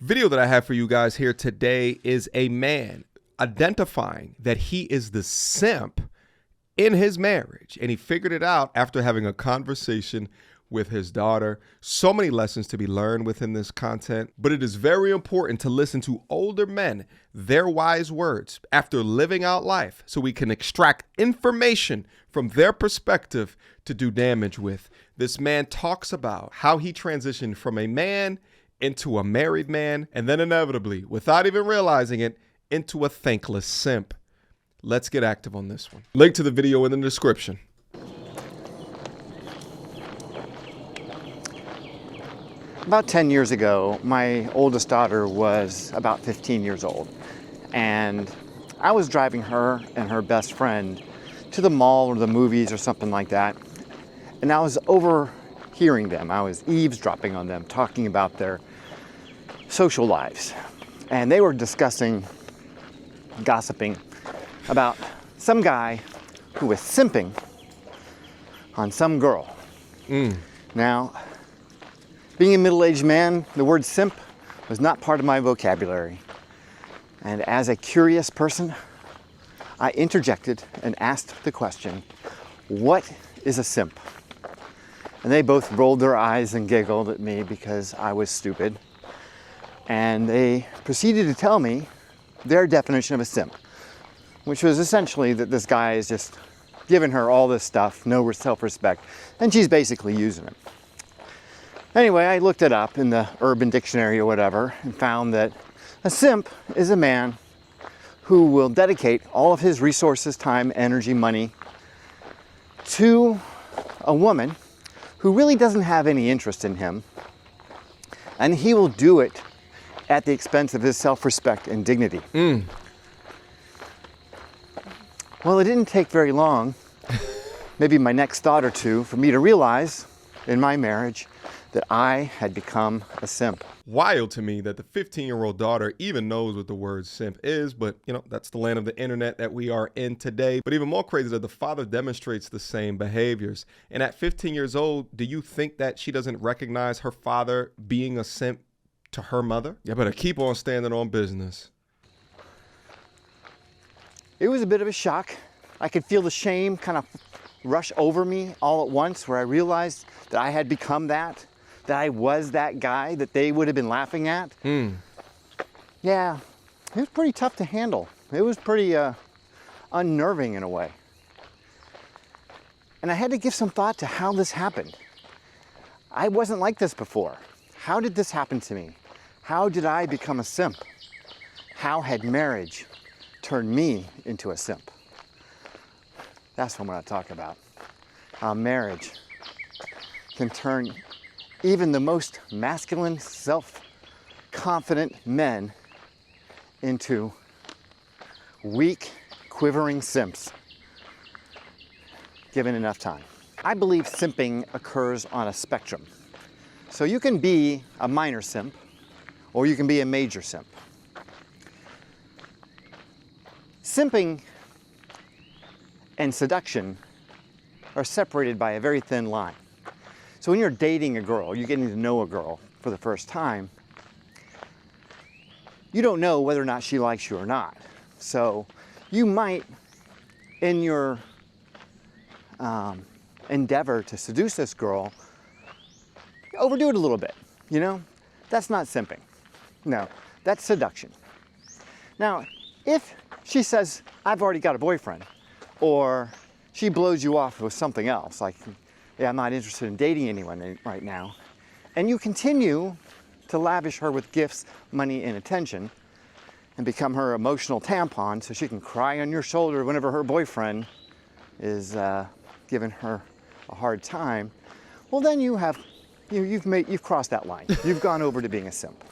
Video that I have for you guys here today is a man identifying that he is the simp in his marriage. And he figured it out after having a conversation with his daughter. So many lessons to be learned within this content, but it is very important to listen to older men, their wise words after living out life, so we can extract information from their perspective to do damage with. This man talks about how he transitioned from a man into a married man, and then inevitably, without even realizing it, into a thankless simp. Let's get active on this one. Link to the video in the description. About 10 years ago, my oldest daughter was about 15 years old, and I was driving her and her best friend to the mall or the movies or something like that, and I was overhearing them. I was eavesdropping on them, talking about their social lives, and they were discussing, gossiping about some guy who was simping on some girl. Now, being a middle-aged man, the word simp was not part of my vocabulary. And as a curious person, I interjected and asked the question, what is a simp? And they both rolled their eyes and giggled at me because I was stupid. And they proceeded to tell me their definition of a simp, which was essentially that this guy is just giving her all this stuff, no self-respect, and she's basically using him. Anyway, I looked it up in the Urban Dictionary or whatever and found that a simp is a man who will dedicate all of his resources, time, energy, money to a woman who really doesn't have any interest in him, and he will do it at the expense of his self-respect and dignity. Well, it didn't take very long, maybe my next thought or two, for me to realize in my marriage that I had become a simp. Wild to me that the 15-year-old daughter even knows what the word simp is, but that's the land of the internet that we are in today. But even more crazy that the father demonstrates the same behaviors. And at 15 years old, do you think that she doesn't recognize her father being a simp to her mother? You better keep on standing on business. It was a bit of a shock. I could feel the shame kind of rush over me all at once, where I realized that I had become that I was that guy that they would have been laughing at. Yeah, it was pretty tough to handle. It was pretty unnerving in a way. And I had to give some thought to how this happened. I wasn't like this before. How did this happen to me? How did I become a simp? How had marriage turned me into a simp? That's what I'm going to talk about. How marriage can turn even the most masculine, self-confident men into weak, quivering simps, given enough time. I believe simping occurs on a spectrum. So you can be a minor simp, or you can be a major simp. Simping and seduction are separated by a very thin line. So when you're dating a girl, you're getting to know a girl for the first time, you don't know whether or not she likes you or not. So you might, in your endeavor to seduce this girl, overdo it a little bit, That's not simping. No, that's seduction. Now, if she says, I've already got a boyfriend, or she blows you off with something else, like, yeah, I'm not interested in dating anyone right now, and you continue to lavish her with gifts, money, and attention, and become her emotional tampon so she can cry on your shoulder whenever her boyfriend is giving her a hard time, well, then you've crossed that line. You've gone over to being a simp.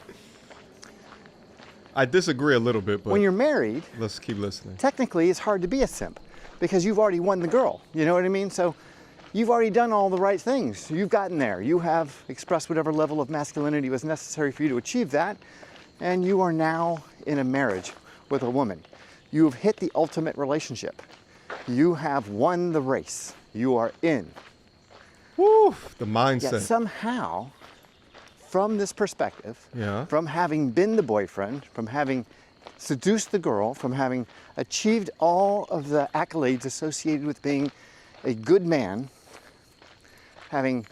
I disagree a little bit, but when you're married, let's keep listening. Technically, it's hard to be a simp because you've already won the girl. You know what I mean? So you've already done all the right things. You've gotten there. You have expressed whatever level of masculinity was necessary for you to achieve that, and you are now in a marriage with a woman. You have hit the ultimate relationship. You have won the race. You are in. Woo, the mindset. Yet somehow, from this perspective, Yeah. from having been the boyfriend, from having seduced the girl, from having achieved all of the accolades associated with being a good man, having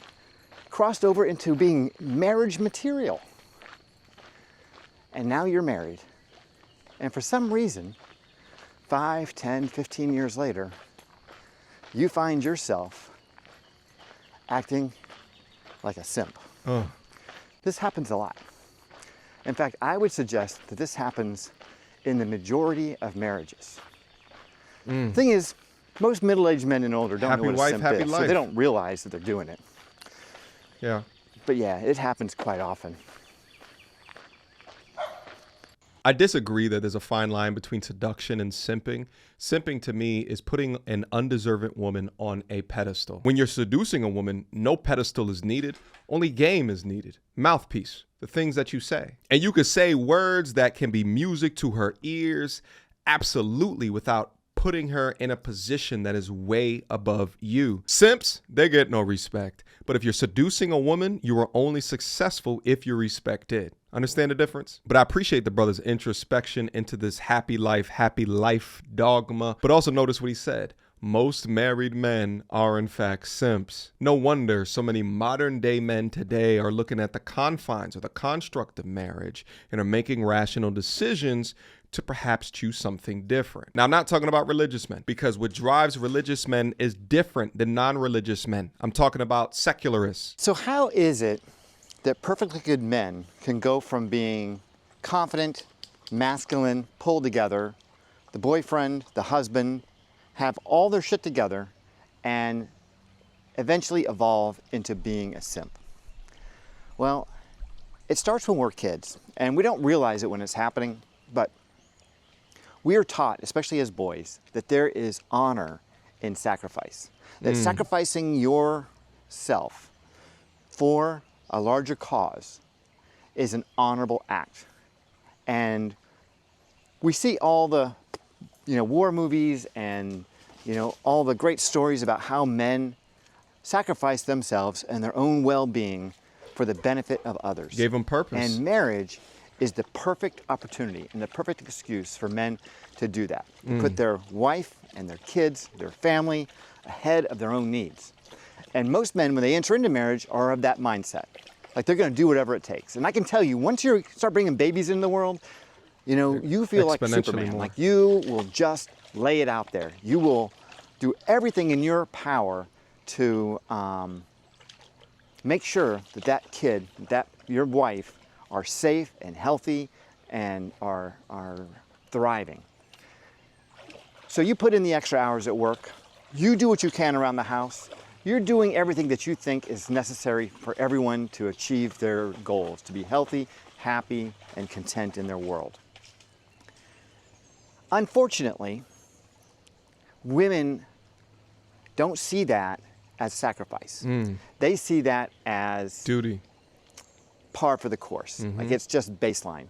crossed over into being marriage material. And now you're married. And for some reason, 5, 10, 15 years later, you find yourself acting like a simp. Oh. This happens a lot. In fact, I would suggest that this happens in the majority of marriages. The thing is, most middle-aged men and older don't Happy know what a wife, simp happy is, so life. they don't realize that they're doing it. Yeah. But yeah, it happens quite often. I disagree that there's a fine line between seduction and simping. Simping to me is putting an undeserving woman on a pedestal. When you're seducing a woman, no pedestal is needed. Only game is needed. Mouthpiece, the things that you say. And you could say words that can be music to her ears, absolutely, without putting her in a position that is way above you. Simps, they get no respect. But if you're seducing a woman, you are only successful if you're respected. Understand the difference? But I appreciate the brother's introspection into this happy life dogma. But also notice what he said. Most married men are in fact simps. No wonder so many modern day men today are looking at the confines or the construct of marriage and are making rational decisions to perhaps choose something different. Now, I'm not talking about religious men, because what drives religious men is different than non-religious men. I'm talking about secularists. So how is it that perfectly good men can go from being confident, masculine, pulled together, the boyfriend, the husband, have all their shit together, and eventually evolve into being a simp? Well, it starts when we're kids, and we don't realize it when it's happening, but we are taught, especially as boys, that there is honor in sacrifice. That sacrificing yourself for a larger cause is an honorable act. And we see all the, war movies and, all the great stories about how men sacrifice themselves and their own well-being for the benefit of others. Gave them purpose. And marriage is the perfect opportunity and the perfect excuse for men to do that. To put their wife and their kids, their family, ahead of their own needs. And most men, when they enter into marriage, are of that mindset. Like they're going to do whatever it takes. And I can tell you, once you start bringing babies into the world, you feel like Superman. more. Like you will just lay it out there. You will do everything in your power to make sure that that kid, that your wife, are safe and healthy and are thriving. So you put in the extra hours at work. You do what you can around the house. You're doing everything that you think is necessary for everyone to achieve their goals, to be healthy, happy, and content in their world. Unfortunately, women don't see that as sacrifice. They see that as Duty. par for the course. Like it's just baseline.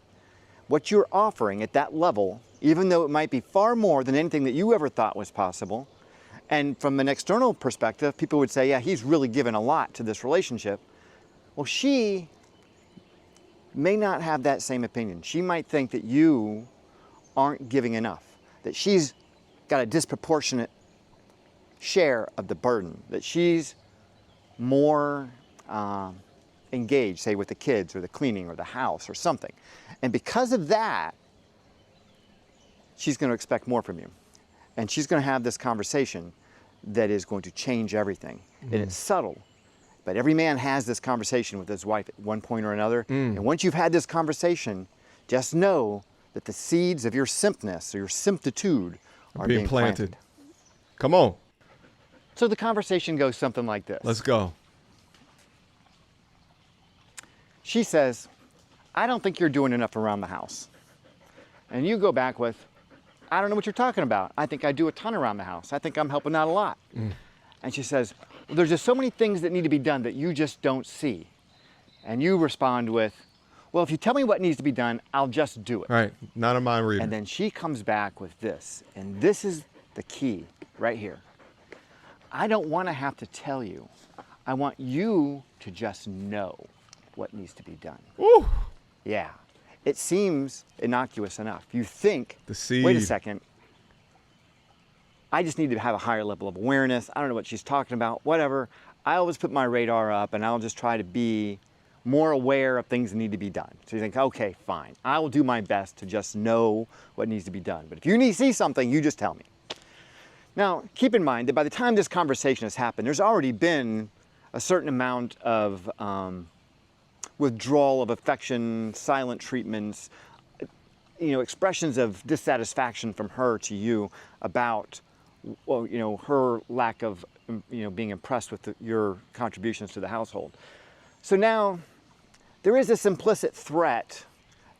What you're offering at that level, even though it might be far more than anything that you ever thought was possible, and from an external perspective, people would say, yeah, he's really given a lot to this relationship. Well, she may not have that same opinion. She might think that you aren't giving enough, that she's got a disproportionate share of the burden, that she's more engaged, say, with the kids or the cleaning or the house or something. And because of that, she's going to expect more from you. And she's going to have this conversation that is going to change everything. And it's subtle, but every man has this conversation with his wife at one point or another. And once you've had this conversation, just know that the seeds of your simpness or your simptitude are being planted. Come on. So the conversation goes something like this. Let's go. She says, I don't think you're doing enough around the house. And you go back with, I don't know what you're talking about. I think I do a ton around the house. I think I'm helping out a lot. And she says, well, there's just so many things that need to be done that you just don't see. And you respond with, well, if you tell me what needs to be done, I'll just do it. All right. Not a mind reader. And then she comes back with this. And this is the key right here. I don't want to have to tell you. I want you to just know. what needs to be done. Ooh. Yeah. It seems innocuous enough. You think, The seed. wait a second, I just need to have a higher level of awareness. I don't know what she's talking about, whatever. I always put my radar up and I'll just try to be more aware of things that need to be done. So you think, okay, fine. I will do my best to just know what needs to be done. But if you need to see something, you just tell me. Now, keep in mind that by the time this conversation has happened, there's already been a certain amount of withdrawal of affection, silent treatments, expressions of dissatisfaction from her to you about, her lack of, being impressed with your contributions to the household. So now there is this implicit threat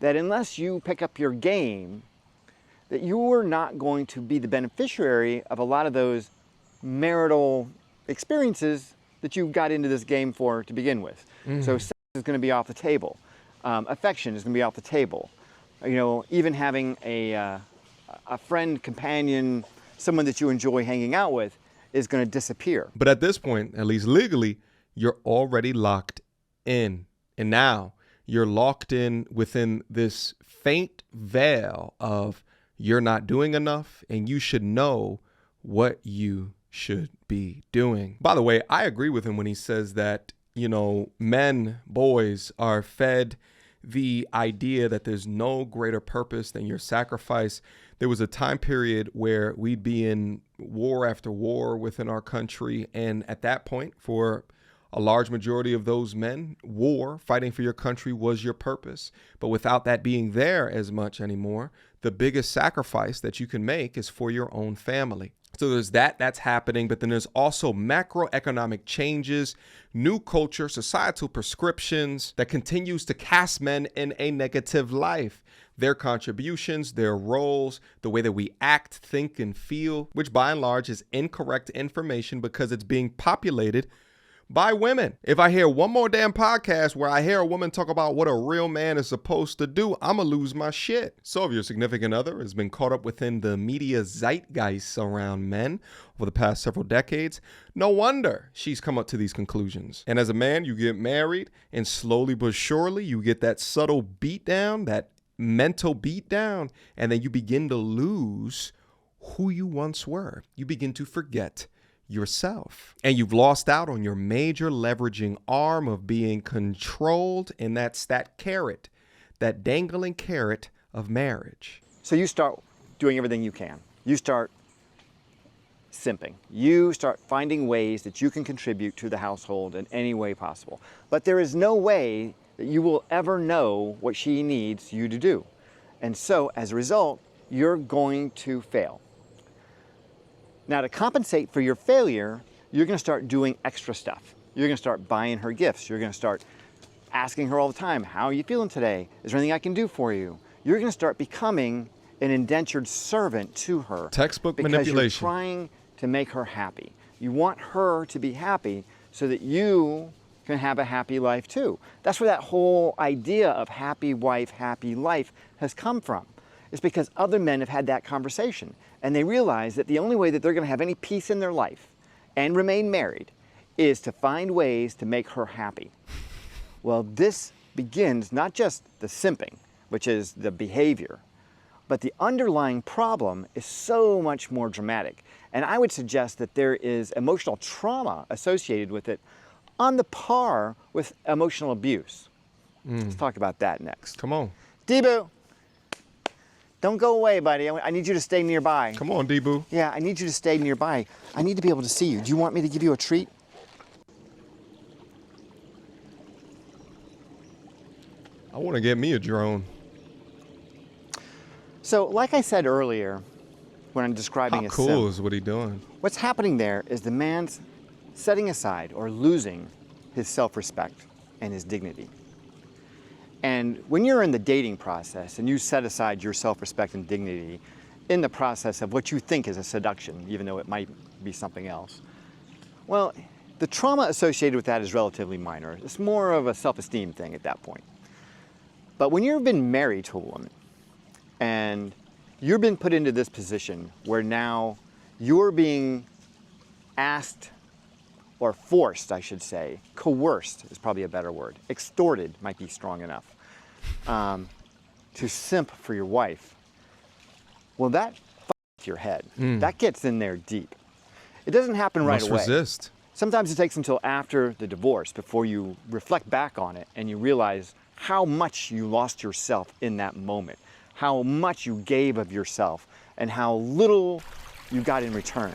that unless you pick up your game, that you're not going to be the beneficiary of a lot of those marital experiences that you got into this game for to begin with. So sex is going to be off the table. Affection is going to be off the table. Even having a friend, companion, someone that you enjoy hanging out with is going to disappear. But at this point, at least legally, you're already locked in. And now you're locked in within this faint veil of you're not doing enough and you should know what you should be doing. By the way, I agree with him when he says that, men, boys are fed the idea that there's no greater purpose than your sacrifice. There was a time period where we'd be in war after war within our country. And at that point, for a large majority of those men, war, fighting for your country was your purpose. But without that being there as much anymore, the biggest sacrifice that you can make is for your own family. So there's that's happening, but then there's also macroeconomic changes, new culture, societal prescriptions that continues to cast men in a negative life. Their contributions, their roles, the way that we act, think, and feel, which by and large is incorrect information because it's being populated by women. If I hear one more damn podcast where I hear a woman talk about what a real man is supposed to do, I'm gonna lose my shit. So if your significant other has been caught up within the media zeitgeist around men over the past several decades, no wonder she's come up to these conclusions. And as a man, you get married and slowly but surely you get that subtle beat down, that mental beat down, and then you begin to lose who you once were. You begin to forget yourself, and you've lost out on your major leveraging arm of being controlled, and that's that carrot, that dangling carrot of marriage. So you start doing everything you can. You start simping. You start finding ways that you can contribute to the household in any way possible. But there is no way that you will ever know what she needs you to do. And so as a result, you're going to fail. Now, to compensate for your failure, you're going to start doing extra stuff. You're going to start buying her gifts. You're going to start asking her all the time, how are you feeling today? Is there anything I can do for you? You're going to start becoming an indentured servant to her. Textbook because manipulation. You're trying to make her happy. You want her to be happy so that you can have a happy life too. That's where that whole idea of happy wife, happy life has come from. It's because other men have had that conversation and they realize that the only way that they're going to have any peace in their life and remain married is to find ways to make her happy. Well, this begins not just the simping, which is the behavior, but the underlying problem is so much more dramatic. And I would suggest that there is emotional trauma associated with it on the par with emotional abuse. Let's talk about that next. Come on. Debu, don't go away, buddy. I need you to stay nearby. Come on, Debu. Yeah, I need you to stay nearby. I need to be able to see you. Do you want me to give you a treat? I want to get me a drone. So, like I said earlier, when I'm describing How a cool simp, is what he doing? what's happening there is the man's setting aside or losing his self-respect and his dignity. And when you're in the dating process and you set aside your self-respect and dignity in the process of what you think is a seduction, even though it might be something else, well, the trauma associated with that is relatively minor. It's more of a self-esteem thing at that point. But when you've been married to a woman and you've been put into this position where now you're being asked or forced, I should say, coerced is probably a better word, extorted might be strong enough, to simp for your wife, well, that f***s your head. That gets in there deep. It doesn't happen right away. Must resist. Sometimes it takes until after the divorce before you reflect back on it and you realize how much you lost yourself in that moment, how much you gave of yourself, and how little you got in return.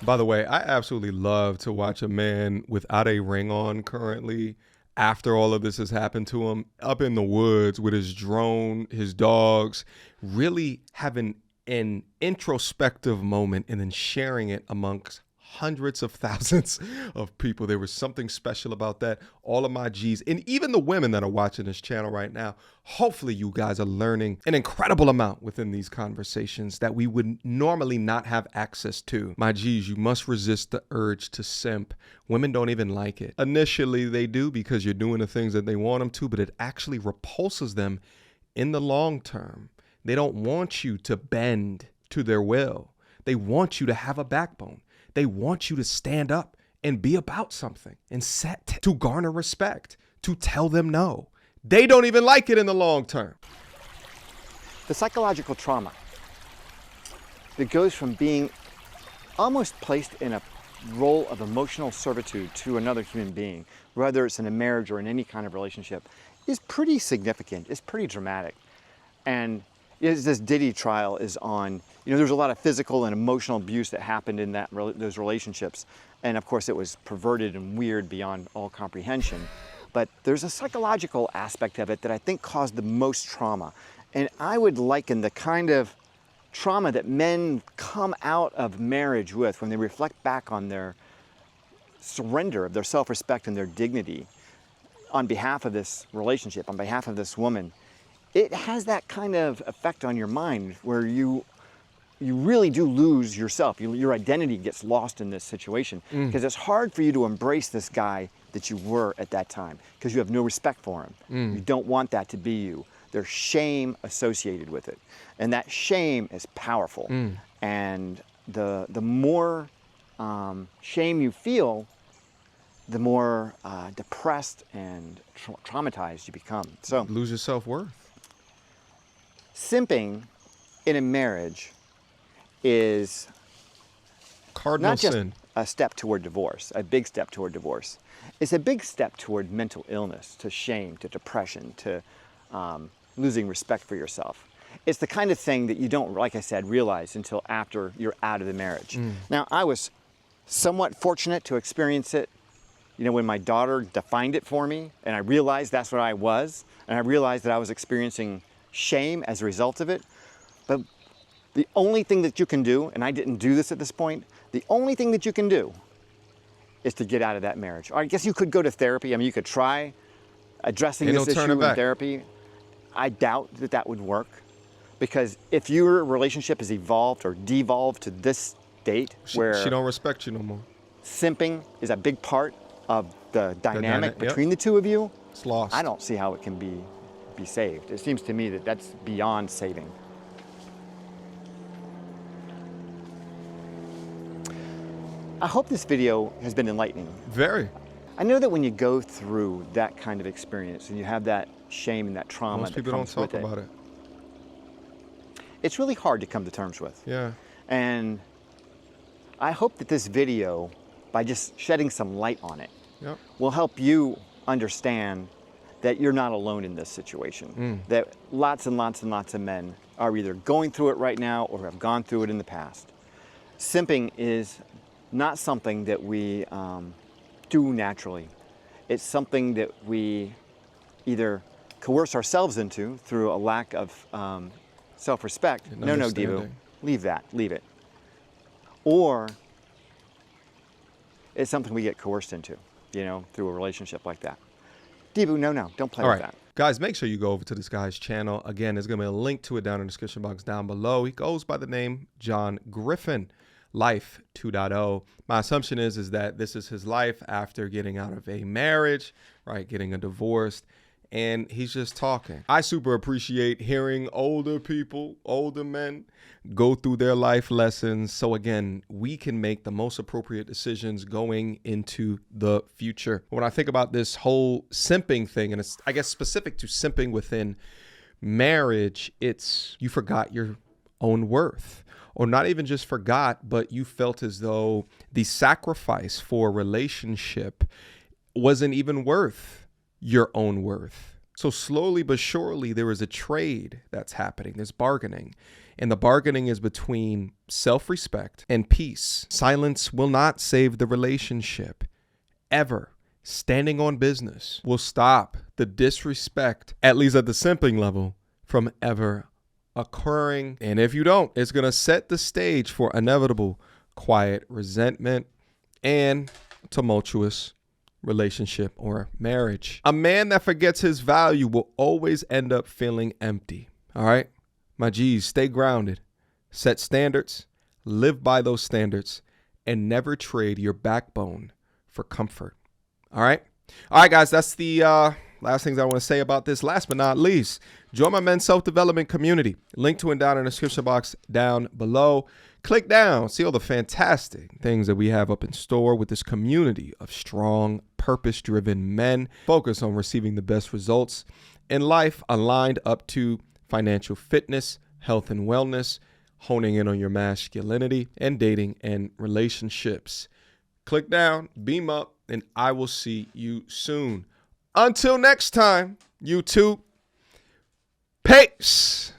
By the way, I absolutely love to watch a man without a ring on currently, after all of this has happened to him, up in the woods with his drone, his dogs, really having an introspective moment and then sharing it amongst hundreds of thousands of people. There was something special about that. All of my G's, and even the women that are watching this channel right now, hopefully you guys are learning an incredible amount within these conversations that we would normally not have access to. My G's, you must resist the urge to simp. Women don't even like it. Initially they do because you're doing the things that they want them to, but it actually repulses them in the long term. They don't want you to bend to their will. They want you to have a backbone. They want you to stand up and be about something and set to garner respect, to tell them no. They don't even like it in the long term. The psychological trauma that goes from being almost placed in a role of emotional servitude to another human being, whether it's in a marriage or in any kind of relationship, is pretty significant. It's pretty dramatic. And this Diddy trial is on, there's a lot of physical and emotional abuse that happened in those relationships. And of course it was perverted and weird beyond all comprehension. But there's a psychological aspect of it that I think caused the most trauma. And I would liken the kind of trauma that men come out of marriage with when they reflect back on their surrender of their self-respect and their dignity on behalf of this relationship, on behalf of this woman. It has that kind of effect on your mind where you really do lose yourself. Your identity gets lost in this situation because it's hard for you to embrace this guy that you were at that time because you have no respect for him. You don't want that to be you. There's shame associated with it. And that shame is powerful. And the more shame you feel, the more depressed and traumatized you become. So lose your self-worth. Simping in a marriage is Cardinal not just sin. a step toward divorce, a big step toward divorce. It's a big step toward mental illness, to shame, to depression, to losing respect for yourself. It's the kind of thing that you don't, like I said, realize until after you're out of the marriage. Now, I was somewhat fortunate to experience it, when my daughter defined it for me, and I realized that's what I was, and I realized that I was experiencing shame as a result of it. But the only thing that you can do, and I didn't do this at this point, the only thing that you can do is to get out of that marriage. Or I guess you could go to therapy. I mean, you could try addressing this issue in therapy. I doubt that that would work because if your relationship has evolved or devolved to this state where she don't respect you no more, simping is a big part of the dynamic between the two of you, it's lost. I don't see how it can be saved. It seems to me that that's beyond saving. I hope this video has been enlightening. Very. I know that when you go through that kind of experience and you have that shame and that trauma Most people that comes don't talk with about it. It's really hard to come to terms with. Yeah. And I hope that this video, by just shedding some light on it, will help you understand that you're not alone in this situation. That lots and lots and lots of men are either going through it right now or have gone through it in the past. Simping is not something that we do naturally. It's something that we either coerce ourselves into through a lack of self-respect. No, Devo, leave that, leave it. Or it's something we get coerced into, through a relationship like that. Debu, no, don't play with that. Guys, make sure you go over to this guy's channel. Again, there's going to be a link to it down in the description box down below. He goes by the name John Griffin, Life 2.0. My assumption is that this is his life after getting out of a marriage, right, getting a divorce. and he's just talking. I super appreciate hearing older people, older men, go through their life lessons. So again, we can make the most appropriate decisions going into the future. When I think about this whole simping thing, and it's, I guess, specific to simping within marriage, it's you forgot your own worth, or not even just forgot, but you felt as though the sacrifice for a relationship wasn't even worth your own worth. So slowly but surely, there is a trade that's happening. There's bargaining. And the bargaining is between self-respect and peace. Silence will not save the relationship, ever. Standing on business will stop the disrespect, at least at the simping level, from ever occurring. And if you don't, it's going to set the stage for inevitable quiet resentment and tumultuous relationship or marriage. A man that forgets his value will always end up feeling empty. All right? My G's, stay grounded, set standards, live by those standards, and never trade your backbone for comfort. All right? All right, guys, that's the last things I want to say about this. Last but not least, join my men's self-development community. Link to it down in the description box down below. Click down, see all the fantastic things that we have up in store with this community of strong, purpose-driven men focused on receiving the best results in life, aligned up to financial fitness, health and wellness, honing in on your masculinity, and dating and relationships. Click down, beam up, and I will see you soon. Until next time, YouTube, peace.